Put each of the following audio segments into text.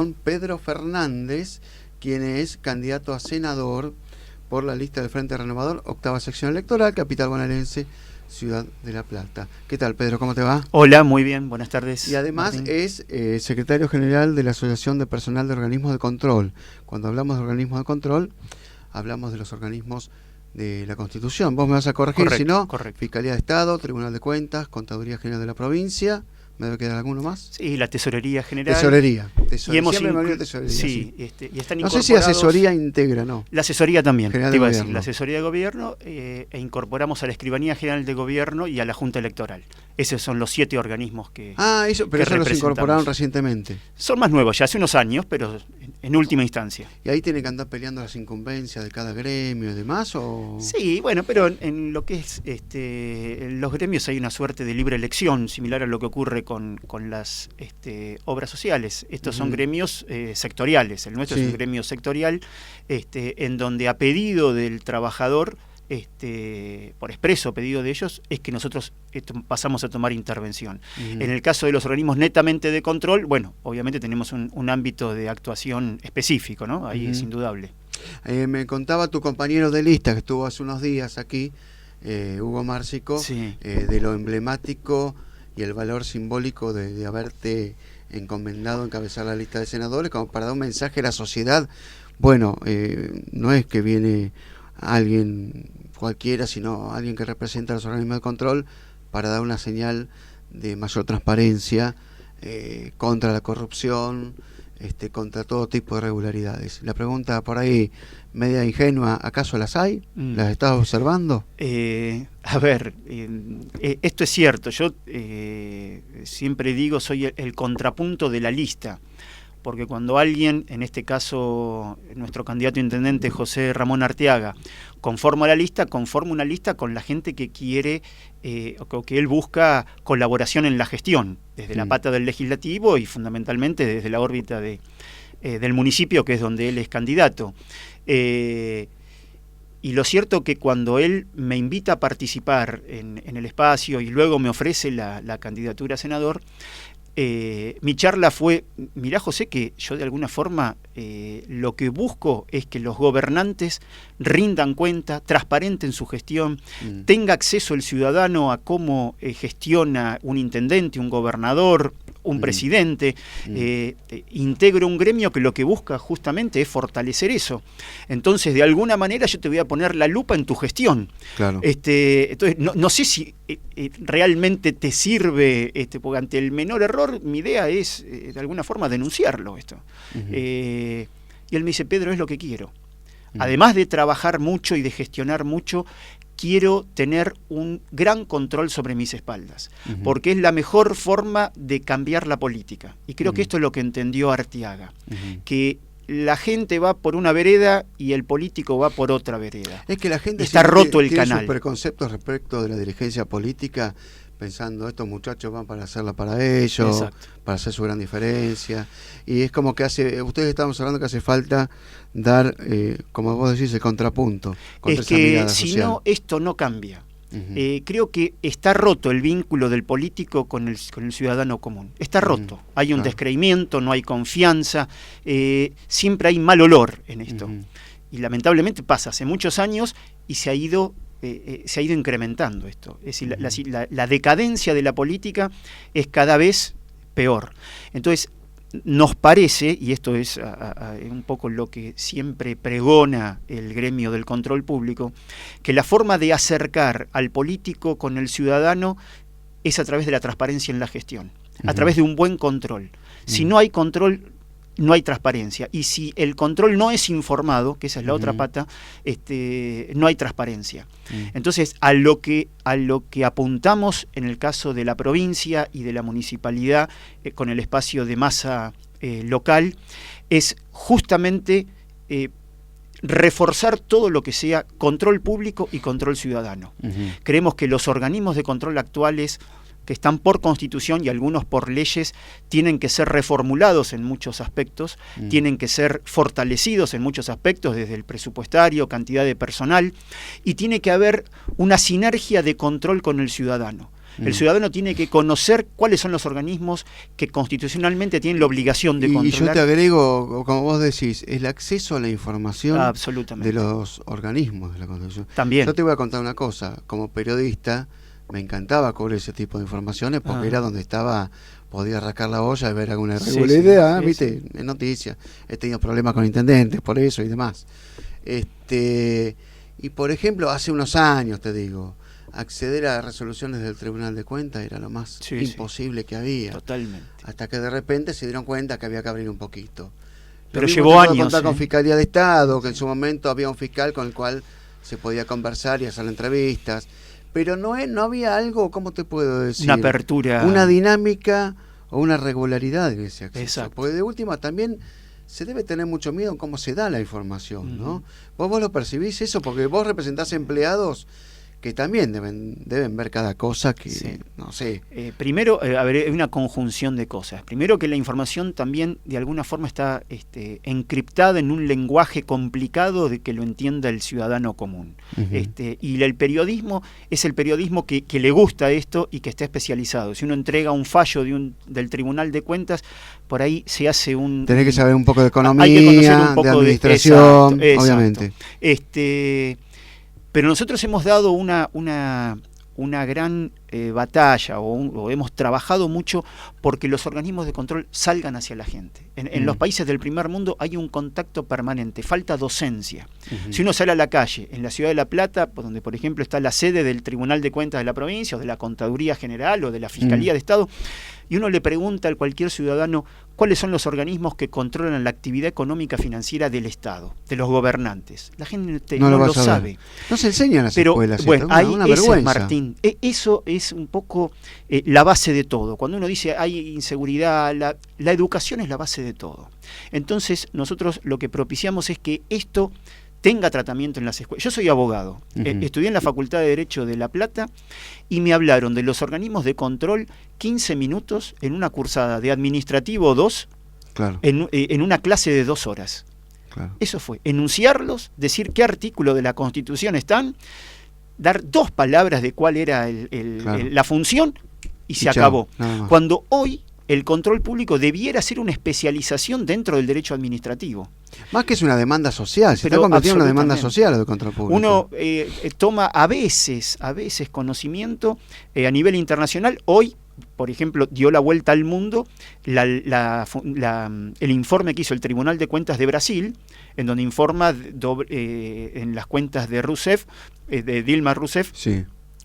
con Pedro Fernández, quien es candidato a senador por la lista del Frente Renovador, octava sección electoral, capital bonaerense, Ciudad de La Plata. ¿Qué tal, Pedro? ¿Cómo te va? Hola, muy bien, buenas tardes. Y además Martín es secretario general de la Asociación de Personal de Organismos de Control. Cuando hablamos de organismos de control, hablamos de los organismos de la Constitución. Vos me vas a corregir, correcto, si no, correcto. Fiscalía de Estado, Tribunal de Cuentas, Contaduría General de la Provincia. ¿Me debe quedar alguno más? Sí, la Tesorería General. Tesorería. Y hemos Siempre me olvido de tesorería. sí. Y están No sé incorporados. si asesoría integra, ¿no? La asesoría también, General te de iba a decir, Gobierno. la asesoría de gobierno e incorporamos a la Escribanía General de Gobierno y a la Junta Electoral. Esos son los 7 organismos que Ah, eso, pero eso los representamos. incorporaron recientemente. Son más nuevos, ya hace unos años, pero en última instancia. ¿Y ahí tienen que andar peleando las incumbencias de cada gremio y demás? ¿O? Sí, bueno, pero en lo que es en los gremios hay una suerte de libre elección, similar a lo que ocurre con las obras sociales. Estos son gremios sectoriales. El nuestro es un gremio sectorial en donde a pedido del trabajador, por expreso pedido de ellos, es que nosotros pasamos a tomar intervención. En el caso de los organismos netamente de control, bueno, obviamente tenemos un ámbito de actuación específico, ¿no? Ahí es indudable. Me contaba tu compañero de lista que estuvo hace unos días aquí, Hugo Márcico, Sí. De lo emblemático y el valor simbólico de haberte encomendado encabezar la lista de senadores, como para dar un mensaje a la sociedad. Bueno, no es que viene alguien cualquiera, sino alguien que representa a los organismos de control para dar una señal de mayor transparencia contra la corrupción, contra todo tipo de irregularidades. La pregunta por ahí media ingenua, ¿acaso las hay? ¿Las estás observando? A ver, esto es cierto. Yo siempre digo, soy el contrapunto de la lista, porque cuando alguien, en este caso nuestro candidato a intendente José Ramón Arteaga, conforma una lista con la gente que quiere o que él busca colaboración en la gestión, desde la pata del legislativo y fundamentalmente desde la órbita del municipio, que es donde él es candidato. Y lo cierto que cuando él me invita a participar en el espacio y luego me ofrece la candidatura a senador, mi charla fue: mirá, José, que yo de alguna forma lo que busco es que los gobernantes rindan cuenta, transparenten su gestión, tenga acceso el ciudadano a cómo gestiona un intendente, un gobernador, un presidente, integro un gremio que lo que busca justamente es fortalecer eso. Entonces, de alguna manera yo te voy a poner la lupa en tu gestión. Claro. Entonces, no sé si realmente te sirve, porque ante el menor error, mi idea es, de alguna forma, denunciarlo esto. Y él me dice: Pedro, es lo que quiero. Además de trabajar mucho y de gestionar mucho, quiero tener un gran control sobre mis espaldas, porque es la mejor forma de cambiar la política. Y creo que esto es lo que entendió Arteaga, que la gente va por una vereda y el político va por otra vereda. Es que la gente está roto el tiene canal. Sus preconceptos respecto de la dirigencia política, pensando estos muchachos van para hacerla para ellos, Exacto, para hacer su gran diferencia, y es como que ustedes estamos hablando que hace falta dar, como vos decís, el contrapunto contra es esa mirada que si social. no, esto no cambia. Creo que está roto el vínculo del político con el ciudadano común. Está roto. Hay un descreimiento, no hay confianza, siempre hay mal olor en esto. Y lamentablemente pasa hace muchos años y se ha ido incrementando esto. Es decir, la decadencia de la política es cada vez peor. Entonces, nos parece, y esto es un poco lo que siempre pregona el gremio del control público, que la forma de acercar al político con el ciudadano es a través de la transparencia en la gestión, a través de un buen control. Si no hay control, no hay transparencia. Y si el control no es informado, que esa es la otra pata, no hay transparencia. Entonces, a lo que apuntamos en el caso de la provincia y de la municipalidad, con el espacio de masa local, es justamente reforzar todo lo que sea control público y control ciudadano. Creemos que los organismos de control actuales, que están por constitución y algunos por leyes, tienen que ser reformulados en muchos aspectos, tienen que ser fortalecidos en muchos aspectos, desde el presupuestario, cantidad de personal, y tiene que haber una sinergia de control con el ciudadano. El ciudadano tiene que conocer cuáles son los organismos que constitucionalmente tienen la obligación de controlar. Y yo te agrego, como vos decís, el acceso a la información Absolutamente. de los organismos de la Constitución. También. Yo te voy a contar una cosa, como periodista me encantaba cubrir ese tipo de informaciones porque era donde estaba, podía rascar la olla y ver alguna irregularidad, ¿viste? En noticias. He tenido problemas con intendentes por eso y demás. Y por ejemplo, hace unos años, te digo, acceder a resoluciones del Tribunal de Cuentas era lo más imposible que había. Totalmente. Hasta que de repente se dieron cuenta que había que abrir un poquito. Pero llevó años. Contar con Fiscalía de Estado, que en su momento había un fiscal con el cual se podía conversar y hacer entrevistas. Pero no había algo, ¿cómo te puedo decir? Una apertura. Una dinámica o una regularidad en ese acceso. Exacto. Porque de última también se debe tener mucho miedo en cómo se da la información, ¿no? Vos lo percibís eso porque vos representás empleados que también deben ver cada cosa que, no sé. Primero, hay una conjunción de cosas. Primero que la información también de alguna forma está encriptada en un lenguaje complicado de que lo entienda el ciudadano común. Y el periodismo es el periodismo que le gusta esto y que está especializado. Si uno entrega un fallo del Tribunal de Cuentas, por ahí se hace un... Tenés que saber un poco de economía, hay que conocer un poco de administración, exacto, obviamente. Pero nosotros hemos dado una gran batalla o hemos trabajado mucho porque los organismos de control salgan hacia la gente. En los países del primer mundo hay un contacto permanente, falta docencia. Si uno sale a la calle, en la ciudad de La Plata, donde por ejemplo está la sede del Tribunal de Cuentas de la provincia o de la Contaduría General o de la Fiscalía de Estado, y uno le pregunta a cualquier ciudadano cuáles son los organismos que controlan la actividad económica financiera del Estado, de los gobernantes. La gente no lo sabe. No se enseña en las escuelas. Bueno, una ahí vergüenza. Martín, eso es un poco la base de todo. Cuando uno dice hay inseguridad, la educación es la base de todo. Entonces nosotros lo que propiciamos es que esto tenga tratamiento en las escuelas. Yo soy abogado, estudié en la Facultad de Derecho de La Plata y me hablaron de los organismos de control 15 minutos en una cursada de administrativo 2, en una clase de 2 horas. Eso fue, enunciarlos, decir qué artículo de la Constitución están, dar 2 palabras de cuál era la función y se acabó. Cuando hoy el control público debiera ser una especialización dentro del derecho administrativo. Más que es una demanda social, se está convirtiendo en una demanda social el control público. Uno toma a veces conocimiento a nivel internacional. Hoy, por ejemplo, dio la vuelta al mundo el informe que hizo el Tribunal de Cuentas de Brasil, en donde informa en las cuentas de Rousseff, de Dilma Rousseff,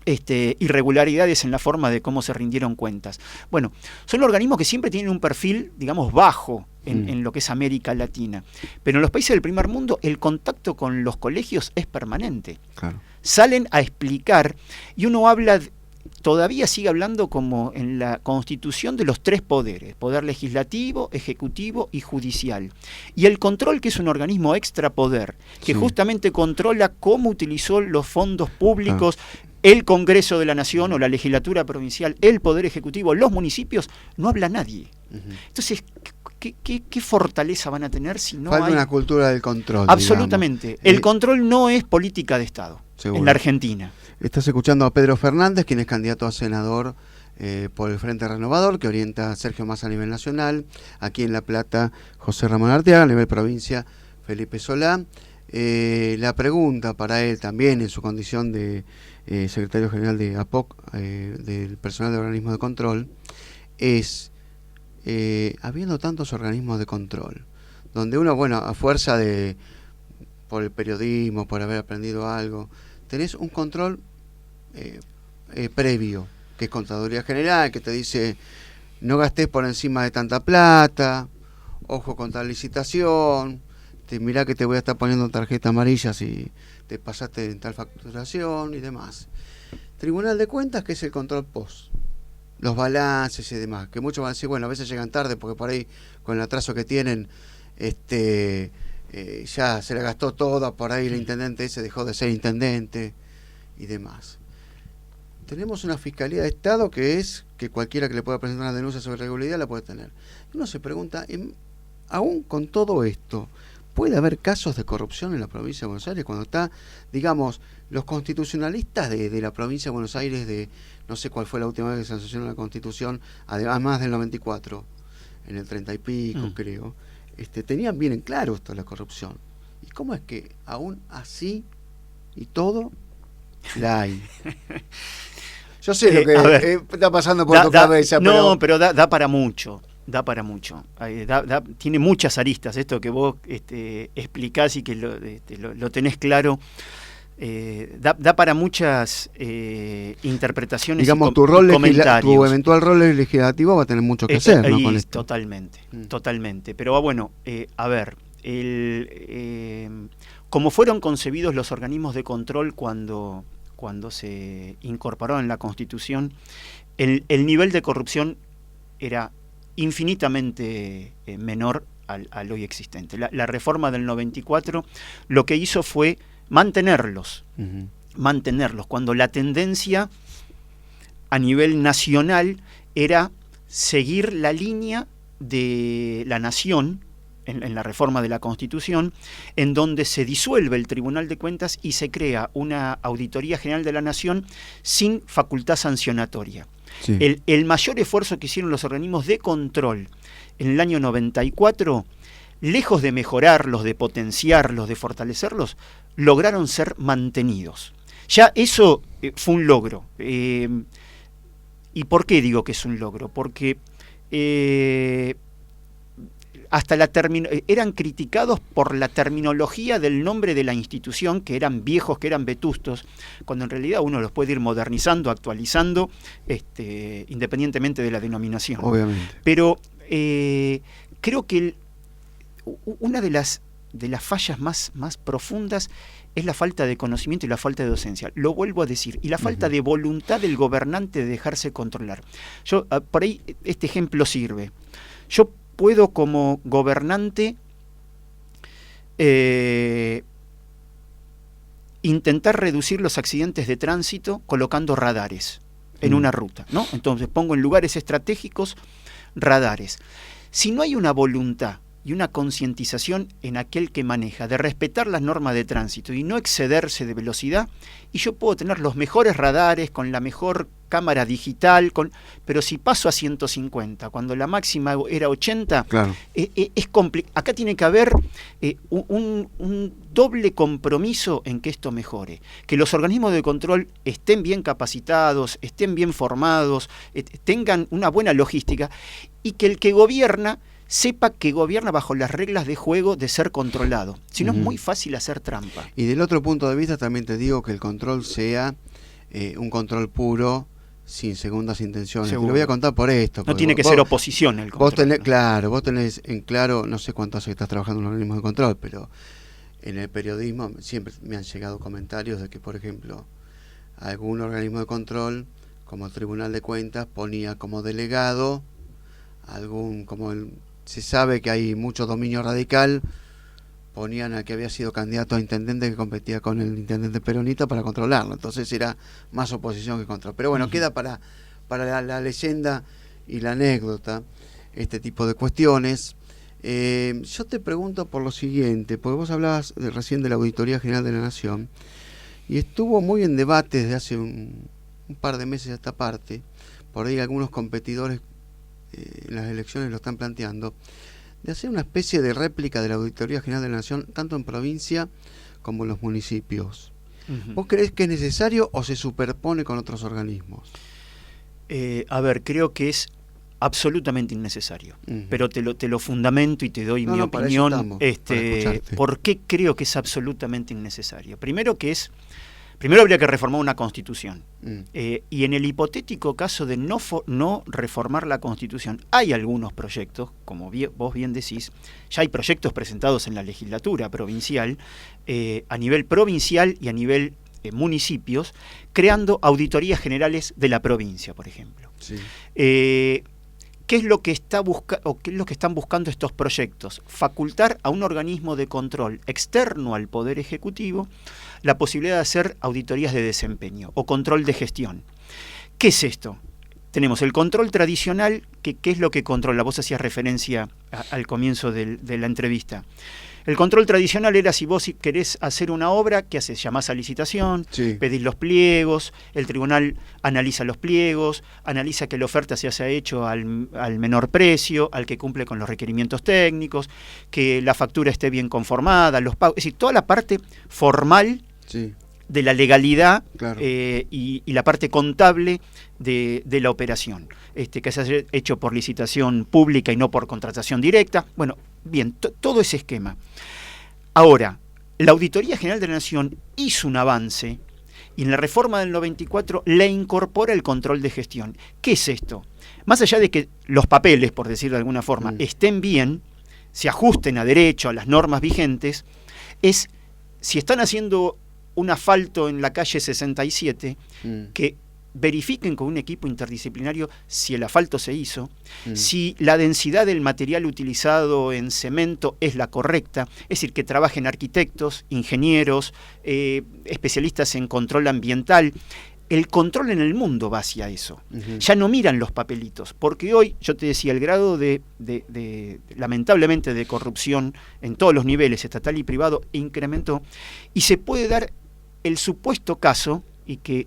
irregularidades en la forma de cómo se rindieron cuentas. Bueno, son organismos que siempre tienen un perfil, digamos, bajo en lo que es América Latina. Pero en los países del primer mundo el contacto con los colegios es permanente. Salen a explicar y uno habla... Todavía sigue hablando como en la Constitución de los 3 poderes, poder legislativo, ejecutivo y judicial. Y el control, que es un organismo extrapoder, que justamente controla cómo utilizó los fondos públicos el Congreso de la Nación o la legislatura provincial, el Poder Ejecutivo, los municipios, no habla nadie. Entonces, ¿qué fortaleza van a tener si no Falta hay una cultura del control? Absolutamente. Digamos. El control no es política de Estado en la Argentina. Estás escuchando a Pedro Fernández, quien es candidato a senador por el Frente Renovador, que orienta a Sergio Massa a nivel nacional. Aquí en La Plata, José Ramón Arteaga, a nivel provincia, Felipe Solá. La pregunta para él también, en su condición de secretario general de APOC, del personal de organismos de control, es, habiendo tantos organismos de control, donde uno, bueno, a fuerza de, por el periodismo, por haber aprendido algo, tenés un control previo, que es Contaduría General, que te dice, no gastés por encima de tanta plata, ojo con tal licitación, mirá que te voy a estar poniendo tarjeta amarilla si te pasaste en tal facturación y demás. Tribunal de Cuentas, que es el control post, los balances y demás, que muchos van a decir, bueno, a veces llegan tarde porque por ahí con el atraso que tienen ya se le gastó todo, por ahí el intendente ese dejó de ser intendente y demás. Tenemos una Fiscalía de Estado que cualquiera que le pueda presentar una denuncia sobre irregularidad la puede tener. Uno se pregunta, aún con todo esto, ¿puede haber casos de corrupción en la provincia de Buenos Aires cuando está, digamos, los constitucionalistas de la provincia de Buenos Aires, no sé cuál fue la última vez que se sancionó la Constitución, además del 94, en el 30 y pico creo, tenían bien en claro esto de la corrupción? ¿Y cómo es que aún así y todo la hay? Yo sé lo que está pasando por tu cabeza, no, pero da para mucho. Da para mucho. Tiene muchas aristas. Esto que vos explicás y que lo tenés claro, da para muchas interpretaciones. Digamos, y comentarios. Tu eventual rol legislativo va a tener mucho que hacer, ¿no? Con esto. Totalmente. Pero bueno, a ver, como fueron concebidos los organismos de control cuando se incorporaron en la Constitución, el nivel de corrupción era infinitamente menor al hoy existente. La reforma del 94 lo que hizo fue mantenerlos, cuando la tendencia a nivel nacional era seguir la línea de la nación en la reforma de la Constitución, en donde se disuelve el Tribunal de Cuentas y se crea una Auditoría General de la Nación sin facultad sancionatoria. Sí. El mayor esfuerzo que hicieron los organismos de control en el año 94, lejos de mejorarlos, de potenciarlos, de fortalecerlos, lograron ser mantenidos. Ya eso fue un logro. ¿Y por qué digo que es un logro? Porque eran criticados por la terminología del nombre de la institución, que eran viejos, que eran vetustos, cuando en realidad uno los puede ir modernizando, actualizando, independientemente de la denominación. Obviamente. Pero creo que una de las fallas más profundas es la falta de conocimiento y la falta de docencia. Lo vuelvo a decir. Y la falta de voluntad del gobernante de dejarse controlar. Por ahí este ejemplo sirve. Yo puedo como gobernante intentar reducir los accidentes de tránsito colocando radares en una ruta, ¿no? Entonces pongo en lugares estratégicos radares. Si no hay una voluntad y una concientización en aquel que maneja de respetar las normas de tránsito y no excederse de velocidad, y yo puedo tener los mejores radares con la mejor cámara digital, pero si paso a 150 cuando la máxima era 80, claro, es complicado. Acá tiene que haber un doble compromiso en que esto mejore, que los organismos de control estén bien capacitados, estén bien formados, tengan una buena logística, y que el que gobierna sepa que gobierna bajo las reglas de juego de ser controlado. Si no, es muy fácil hacer trampa. Y del otro punto de vista también te digo que el control sea un control puro, sin segundas intenciones. Te lo voy a contar por esto. No tiene que ser oposición el control. Vos tenés en claro, no sé cuánto hace que estás trabajando en los organismos de control, pero en el periodismo siempre me han llegado comentarios de que, por ejemplo, algún organismo de control, como el Tribunal de Cuentas, ponía como delegado se sabe que hay mucho dominio radical, ponían al que había sido candidato a intendente que competía con el intendente peronista para controlarlo, entonces era más oposición que control. Pero bueno, queda para la leyenda y la anécdota este tipo de cuestiones. Yo te pregunto por lo siguiente, porque vos hablabas recién de la Auditoría General de la Nación, y estuvo muy en debate desde hace un par de meses a esta parte, por ahí algunos competidores en las elecciones lo están planteando, de hacer una especie de réplica de la Auditoría General de la Nación, tanto en provincia como en los municipios. ¿Vos creés que es necesario o se superpone con otros organismos? A ver, creo que es absolutamente innecesario, pero te lo fundamento y te doy mi opinión. ¿Por qué creo que es absolutamente innecesario? Primero habría que reformar una Constitución. Y en el hipotético caso de no reformar la Constitución, hay algunos proyectos, como vos bien decís, ya hay proyectos presentados en la legislatura provincial, a nivel provincial y a nivel municipios, creando auditorías generales de la provincia, por ejemplo. Sí. ¿Qué es lo que están buscando estos proyectos? Facultar a un organismo de control externo al Poder Ejecutivo la posibilidad de hacer auditorías de desempeño o control de gestión. ¿Qué es esto? Tenemos el control tradicional, ¿qué es lo que controla? Vos hacías referencia al comienzo de la entrevista. El control tradicional era si vos querés hacer una obra, ¿qué haces? Llamás a licitación, Sí. pedís los pliegos, el tribunal analiza los pliegos, analiza que la oferta se haya hecho al menor precio, al que cumple con los requerimientos técnicos, que la factura esté bien conformada, los pagos, es decir, toda la parte formal Sí. de la legalidad, Claro. y la parte contable de la operación, que se haya hecho por licitación pública y no por contratación directa. Bueno, bien, todo ese esquema. Ahora, la Auditoría General de la Nación hizo un avance y en la reforma del 94 le incorpora el control de gestión. ¿Qué es esto? Más allá de que los papeles, por decirlo de alguna forma, estén bien, se ajusten a derecho, a las normas vigentes, es si están haciendo un asfalto en la calle 67, que verifiquen con un equipo interdisciplinario si el asfalto se hizo, si la densidad del material utilizado en cemento es la correcta, es decir, que trabajen arquitectos, ingenieros, especialistas en control ambiental. El control en el mundo va hacia eso. Ya no miran los papelitos, porque hoy, yo te decía, el grado lamentablemente, de corrupción en todos los niveles, estatal y privado, incrementó, y se puede dar el supuesto caso, y que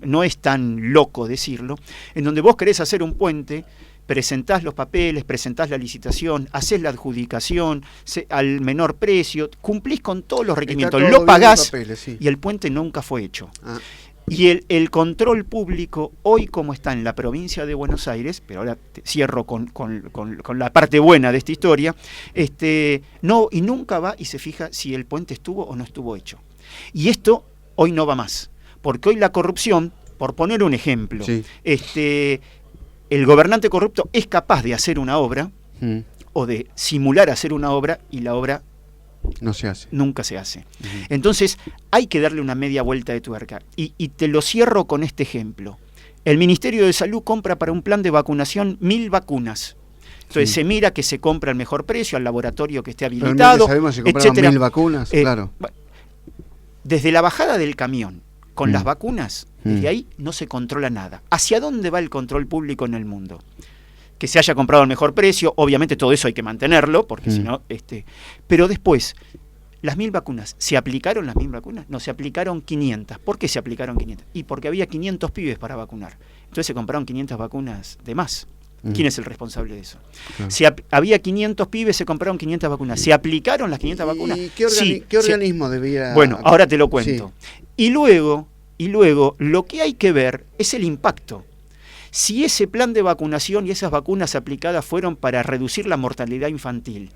no es tan loco decirlo, en donde vos querés hacer un puente, presentás los papeles, presentás la licitación, hacés la adjudicación al menor precio, cumplís con todos los requerimientos, lo pagás, papeles, sí. y el puente nunca fue hecho. Y el control público, hoy como está en la provincia de Buenos Aires, pero ahora cierro con la parte buena de esta historia, no, y nunca va y se fija si el puente estuvo o no estuvo hecho. Y esto hoy no va más, porque hoy la corrupción, por poner un ejemplo, Sí. El gobernante corrupto es capaz de hacer una obra, o de simular hacer una obra, y la obra no se hace. nunca se hace. Entonces hay que darle una media vuelta de tuerca. Y te lo cierro con este ejemplo. El Ministerio de Salud compra para un plan de vacunación 1000 vacunas. Entonces se mira que se compra al mejor precio, al laboratorio que esté habilitado, sabemos si compraron etcétera. 1000 vacunas, claro. Desde la bajada del camión con las vacunas, desde ahí no se controla nada. ¿Hacia dónde va el control público en el mundo? Que se haya comprado al mejor precio, obviamente todo eso hay que mantenerlo, porque si no, pero después, las 1000 vacunas, ¿se aplicaron las 1000 vacunas? No, se aplicaron 500. ¿Por qué se aplicaron 500? Y porque había 500 pibes para vacunar. Entonces se compraron 500 vacunas de más. ¿Quién es el responsable de eso? Claro. Si había 500 pibes, se compraron 500 vacunas. ¿Se aplicaron las 500 vacunas? ¿Y qué organismo debía...? Bueno, ahora te lo cuento. Sí. Y luego, lo que hay que ver es el impacto. Si ese plan de vacunación y esas vacunas aplicadas fueron para reducir la mortalidad infantil,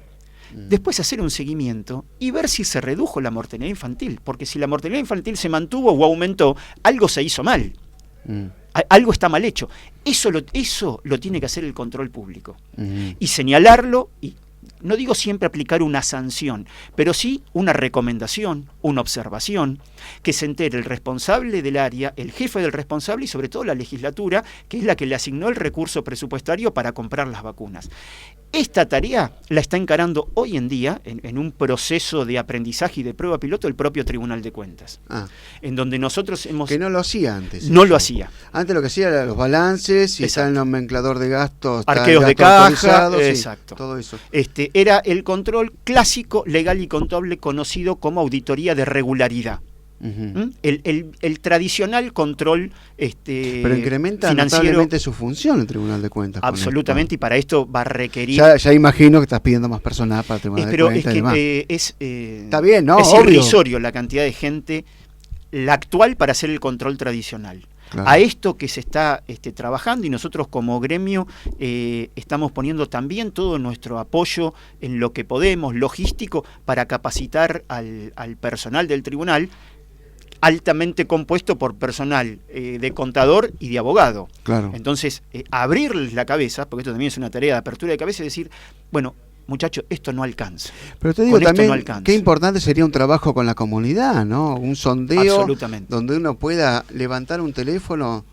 después hacer un seguimiento y ver si se redujo la mortalidad infantil, porque si la mortalidad infantil se mantuvo o aumentó, algo se hizo mal. Algo está mal hecho. Eso lo tiene que hacer el control público. Y señalarlo, y no digo siempre aplicar una sanción, pero sí una recomendación, una observación, que se entere el responsable del área, el jefe del responsable y sobre todo la legislatura, que es la que le asignó el recurso presupuestario para comprar las vacunas. Esta tarea la está encarando hoy en día, en un proceso de aprendizaje y de prueba piloto, el propio Tribunal de Cuentas, en donde nosotros hemos... Que no lo hacía antes. No lo hacía. Antes lo que hacía era los balances, y está el nomenclador de gastos, arqueos de caja, exacto. Todo eso. Era el control clásico, legal y contable, conocido como auditoría de regularidad. El tradicional control pero incrementa financiero, notablemente su función el Tribunal de Cuentas. Absolutamente, y para esto va a requerir... Ya imagino que estás pidiendo más personal para el Tribunal de Cuentas. Pero es que está bien, ¿no? Es Obvio. irrisorio la cantidad de gente, la actual, para hacer el control tradicional. Claro. A esto que se está trabajando, y nosotros como gremio estamos poniendo también todo nuestro apoyo en lo que podemos, logístico, para capacitar al personal del tribunal, altamente compuesto por personal de contador y de abogado. Claro. Entonces, abrirles la cabeza, porque esto también es una tarea de apertura de cabeza, y decir, bueno, muchachos, esto no alcanza. Pero te digo también, no qué importante sería un trabajo con la comunidad, ¿no? Un sondeo donde uno pueda levantar un teléfono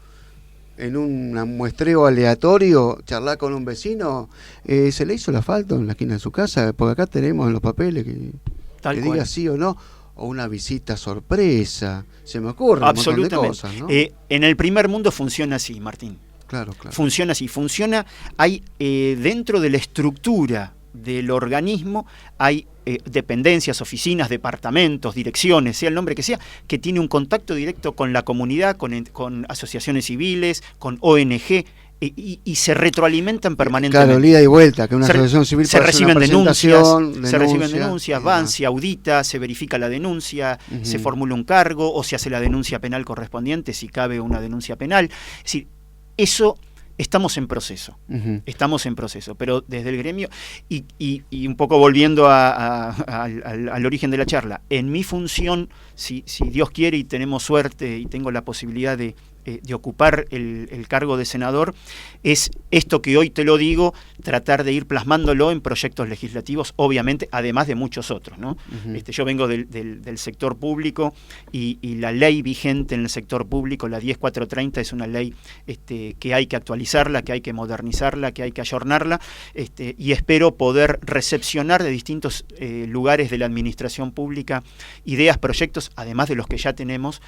en un muestreo aleatorio, charlar con un vecino, se le hizo el asfalto en la esquina de su casa, porque acá tenemos en los papeles que diga sí o no, o una visita sorpresa, se me ocurre un montón de cosas, ¿no? En el primer mundo funciona así, Martín. Claro. Funciona así, hay dentro de la estructura del organismo hay dependencias, oficinas, departamentos, direcciones, sea el nombre que sea, que tiene un contacto directo con la comunidad, con asociaciones civiles, con ONG, y se retroalimentan permanentemente. Claro, ida y vuelta, que una asociación civil se reciben denuncias, denuncias, van, se audita, se verifica la denuncia, se formula un cargo o se hace la denuncia penal correspondiente si cabe una denuncia penal. Es decir, eso estamos en proceso, pero desde el gremio, y un poco volviendo al origen de la charla, en mi función, si Dios quiere y tenemos suerte y tengo la posibilidad de ocupar el cargo de senador, es esto que hoy te lo digo, tratar de ir plasmándolo en proyectos legislativos, obviamente, además de muchos otros, ¿no? Yo vengo del sector público y la ley vigente en el sector público, la 10430, es una ley que hay que actualizarla, que hay que modernizarla, que hay que ayornarla, y espero poder recepcionar de distintos lugares de la administración pública ideas, proyectos, además de los que ya tenemos,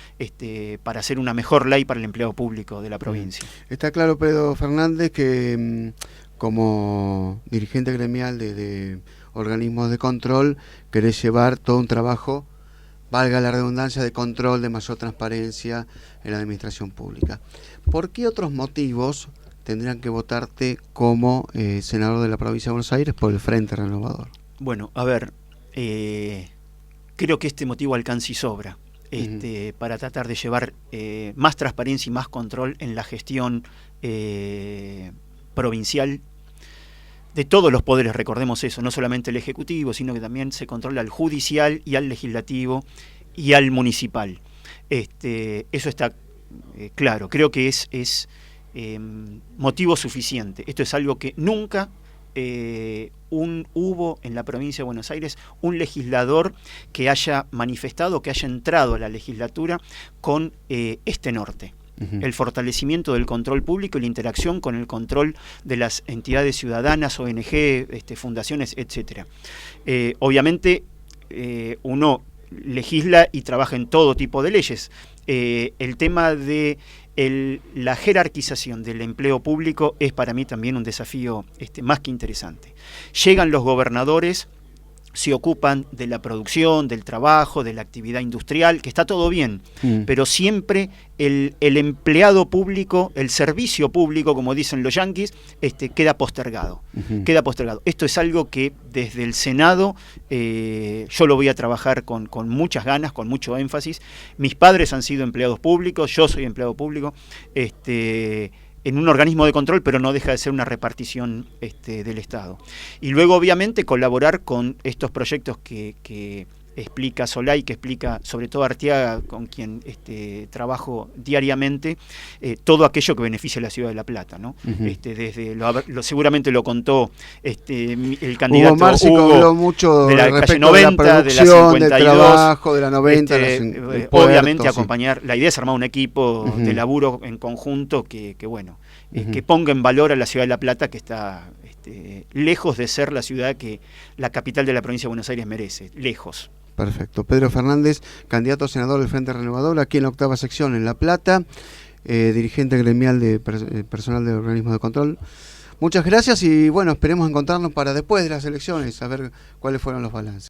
para hacer una mejor ley para el empleo público de la provincia. Está claro, Pedro Fernández, que como dirigente gremial de organismos de control querés llevar todo un trabajo, valga la redundancia, de control, de mayor transparencia en la administración pública. ¿Por qué otros motivos tendrían que votarte como senador de la provincia de Buenos Aires por el Frente Renovador? Bueno, a ver, creo que este motivo alcanza y sobra. Para tratar de llevar más transparencia y más control en la gestión provincial de todos los poderes, recordemos eso, no solamente el Ejecutivo, sino que también se controla al Judicial y al Legislativo y al Municipal. Eso está claro, creo que es motivo suficiente. Esto es algo que nunca hubo en la provincia de Buenos Aires un legislador que haya manifestado, que haya entrado a la legislatura con este norte. El fortalecimiento del control público y la interacción con el control de las entidades ciudadanas, ONG, fundaciones, etcétera. Obviamente uno legisla y trabaja en todo tipo de leyes. El tema de la jerarquización del empleo público es para mí también un desafío más que interesante. Llegan los gobernadores, se ocupan de la producción, del trabajo, de la actividad industrial, que está todo bien, pero siempre el empleado público, el servicio público, como dicen los yanquis, queda postergado. Queda postergado. Esto es algo que desde el Senado yo lo voy a trabajar con muchas ganas, con mucho énfasis. Mis padres han sido empleados públicos, yo soy empleado público, en un organismo de control, pero no deja de ser una repartición del Estado. Y luego, obviamente, colaborar con estos proyectos que explica Solay, que explica sobre todo Arteaga, con quien trabajo diariamente, todo aquello que beneficia a la ciudad de La Plata, ¿no? Desde seguramente lo contó el candidato Hugo Marci habló mucho de la calle 90, de la producción, de la 52, del trabajo, de la 90, obviamente sí. acompañar, la idea es armar un equipo de laburo en conjunto que ponga en valor a la ciudad de La Plata, que está lejos de ser la ciudad que la capital de la provincia de Buenos Aires merece, lejos. Perfecto. Pedro Fernández, candidato a senador del Frente Renovador, aquí en la 8ª sección en La Plata, dirigente gremial de personal de organismos de control. Muchas gracias y bueno, esperemos encontrarnos para después de las elecciones, a ver cuáles fueron los balances.